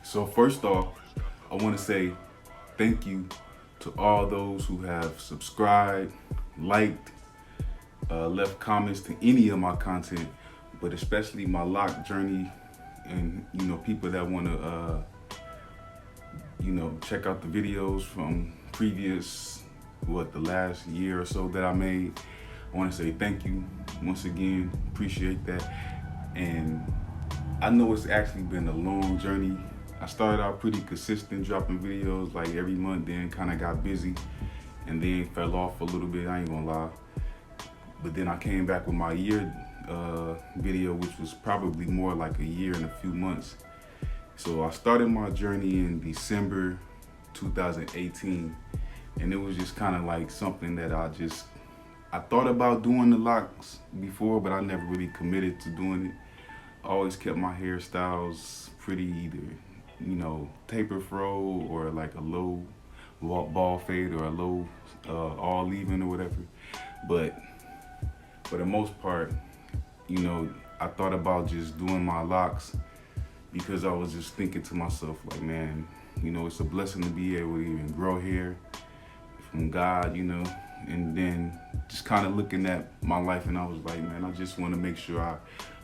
So first off, I want to say thank you to all those who have subscribed, liked, left comments to any of my content, but especially my Loc Journey, and people that want to check out the videos from previous, the last year or so that I made. I want to say thank you once again. Appreciate that. And I know it's actually been a long journey. I started out pretty consistent, dropping videos like every month, then kind of got busy and then fell off a little bit, I ain't gonna lie. But then I came back with my year video, which was probably more like a year and a few months. So I started my journey in December 2018, and it was just kind of like something that I thought about doing the locks before, but I never really committed to doing it. I always kept my hairstyles pretty either, taper fro or like a low ball fade or a low all leave-in or whatever. But for the most part, I thought about just doing my locks because I was just thinking to myself, like, man, it's a blessing to be able to even grow hair from God, and then just kind of looking at my life, and I was like, man, I just want to make sure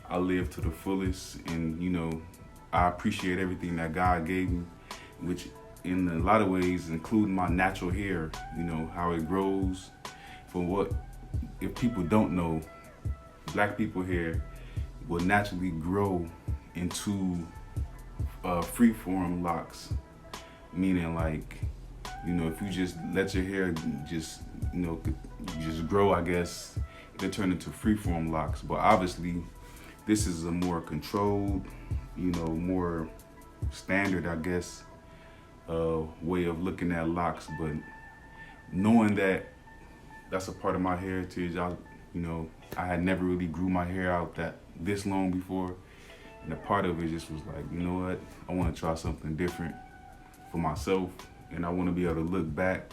I live to the fullest, and I appreciate everything that God gave me, which in a lot of ways, including my natural hair, how it grows. If people don't know, black people hair will naturally grow into free-form locks, meaning like, if you just let your hair just grow, I guess, it'll turn into free-form locks. But obviously, this is a more controlled, more standard, I guess, way of looking at locks. But knowing that that's a part of my heritage, I had never really grew my hair out this long before. And a part of it just was like, you know what? I want to try something different for myself. And I want to be able to look back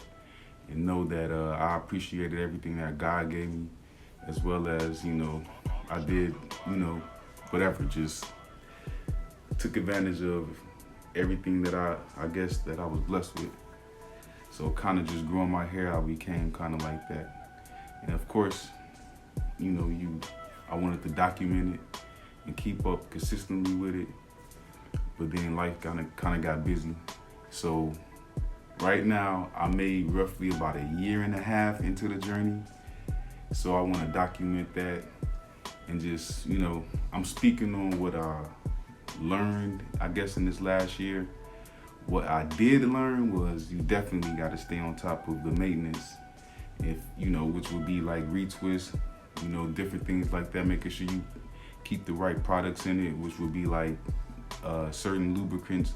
and know that I appreciated everything that God gave me, as well as, I did, whatever, just took advantage of everything that I guess that I was blessed with. So kind of just growing my hair out became kind of like that. And of course, I wanted to document it and keep up consistently with it, but then life kind of got busy. So right now, I made roughly about a year and a half into the journey. So I want to document that and just, I'm speaking on what I learned, I guess, in this last year. What I did learn was you definitely got to stay on top of the maintenance, which would be like retwist, different things like that, making sure you keep the right products in it, which would be like certain lubricants.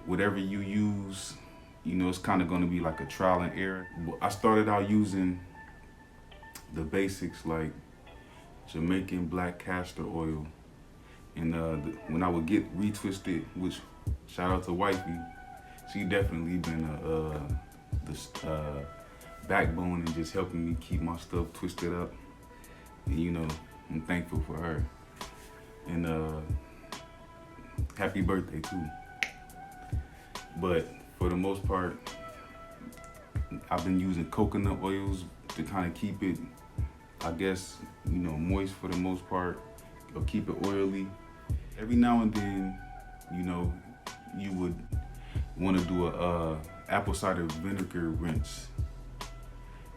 Whatever you use, it's kind of going to be like a trial and error. I started out using the basics like Jamaican black castor oil. And when I would get retwisted, which shout out to wifey, she definitely been the backbone and just helping me keep my stuff twisted up. And I'm thankful for her. And happy birthday too. But for the most part, I've been using coconut oils to kind of keep it, I guess, moist for the most part, or keep it oily. Every now and then, you would want to do a apple cider vinegar rinse.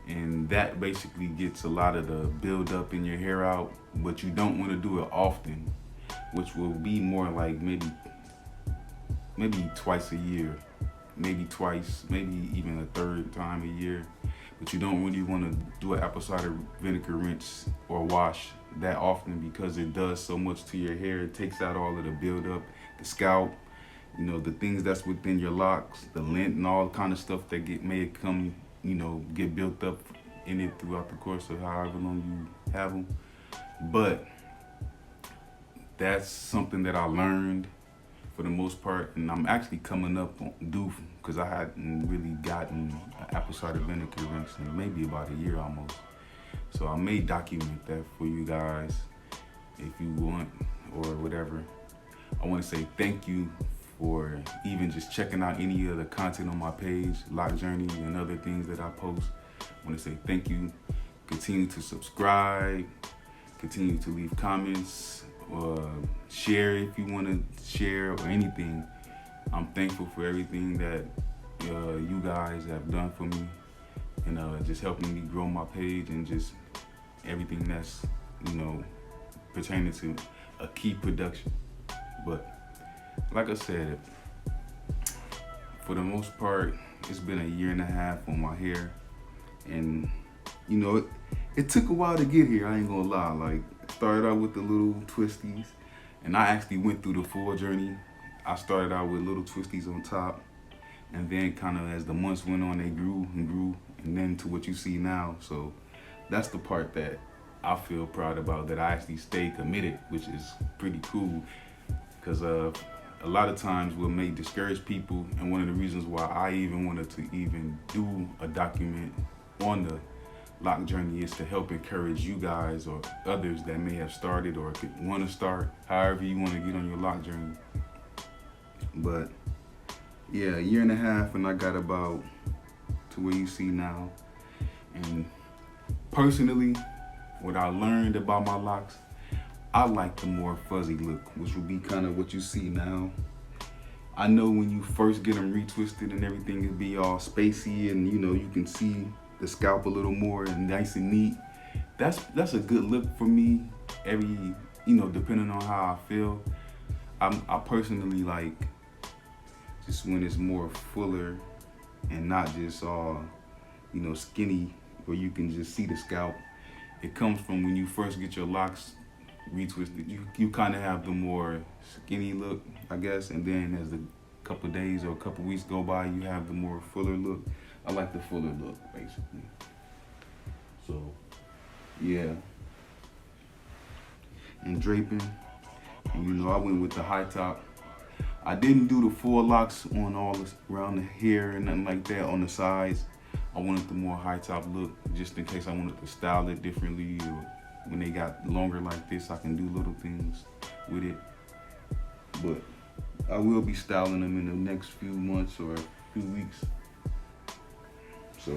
And that basically gets a lot of the buildup in your hair out, but you don't want to do it often, which will be more like maybe twice a year, maybe twice, maybe even a third time a year. But you don't really want to do an apple cider vinegar rinse or wash that often because it does so much to your hair. It takes out all of the buildup, the scalp, the things that's within your locks, the lint and all kind of stuff that get built up in it throughout the course of however long you have them. But that's something that I learned for the most part, and I'm actually coming up on due because I hadn't really gotten an apple cider vinegar rinse in maybe about a year almost. So I may document that for you guys if you want or whatever. I want to say thank you for even just checking out any of the content on my page, Loc Journey, and other things that I post. I want to say thank you. Continue to subscribe. Continue to leave comments. Share if you want to share or anything. I'm thankful for everything that you guys have done for me, and just helping me grow my page and just everything that's, pertaining to a KEii production. But like I said, for the most part, it's been 1.5 years on my hair, and it took a while to get here. I ain't gonna lie. Like, started out with the little twisties, and I actually went through the full journey. I started out with little twisties on top, and then kind of as the months went on, they grew and grew, and then to what you see now. So that's the part that I feel proud about, that I actually stayed committed, which is pretty cool, because a lot of times what may discourage people, and one of the reasons why I even wanted to even do a document on the Loc Journey is to help encourage you guys or others that may have started or want to start, however you want to get on your Loc Journey. But yeah, 1.5 years, and I got about to where you see now. And personally, what I learned about my locks, I like the more fuzzy look, which would be kind of what you see now. I know when you first get them retwisted and everything, it'd be all spacey, and you can see the scalp a little more and nice and neat. That's a good look for me. Depending on how I feel. I personally like just when it's more fuller and not just all, skinny, where you can just see the scalp. It comes from when you first get your locks retwisted. You kind of have the more skinny look, I guess, and then as the couple of days or a couple of weeks go by, you have the more fuller look. I like the fuller look, basically. So, yeah. And draping, and I went with the high top. I didn't do the full locks on all around the hair and nothing like that on the sides. I wanted the more high top look, just in case I wanted to style it differently, or when they got longer like this, I can do little things with it. But I will be styling them in the next few months or a few weeks. So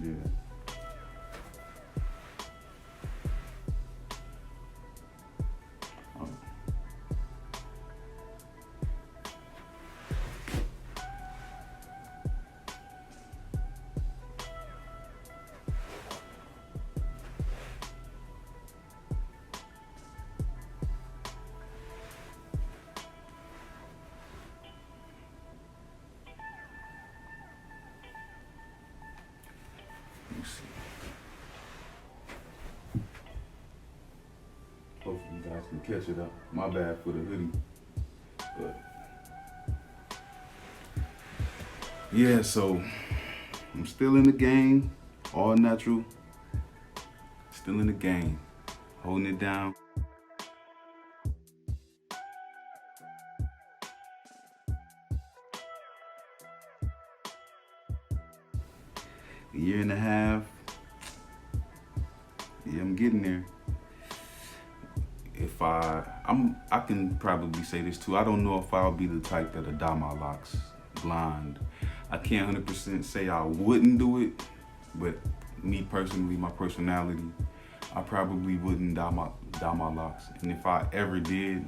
yeah. Hopefully you guys can catch it up. My bad for the hoodie. But yeah, so I'm still in the game, all natural. Still in the game, holding it down. A 1.5 years. Yeah, I'm getting there. If I can probably say this too. I don't know if I'll be the type that'll dye my locks blonde. I can't 100% say I wouldn't do it, but me personally, my personality, I probably wouldn't dye my locks. And if I ever did,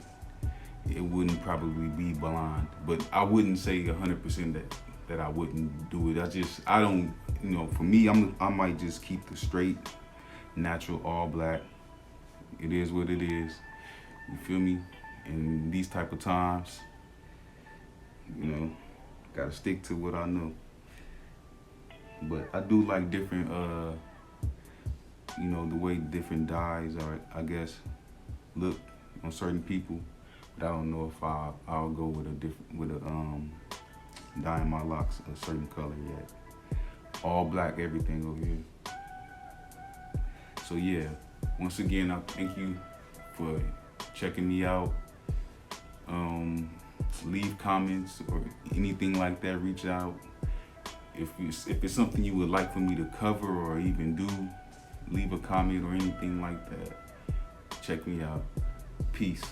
it wouldn't probably be blonde. But I wouldn't say 100% that I wouldn't do it. I don't, for me, I might just keep the straight, natural, all black. It is what it is. You feel me? In these type of times, gotta stick to what I know. But I do like different, the way different dyes are, I guess, look on certain people. But I don't know if I'll go with dyeing my locks a certain color yet. All black, everything over here. So yeah, once again, I thank you for checking me out. Leave comments or anything like that, reach out. If it's something you would like for me to cover or even do, leave a comment or anything like that. Check me out. Peace.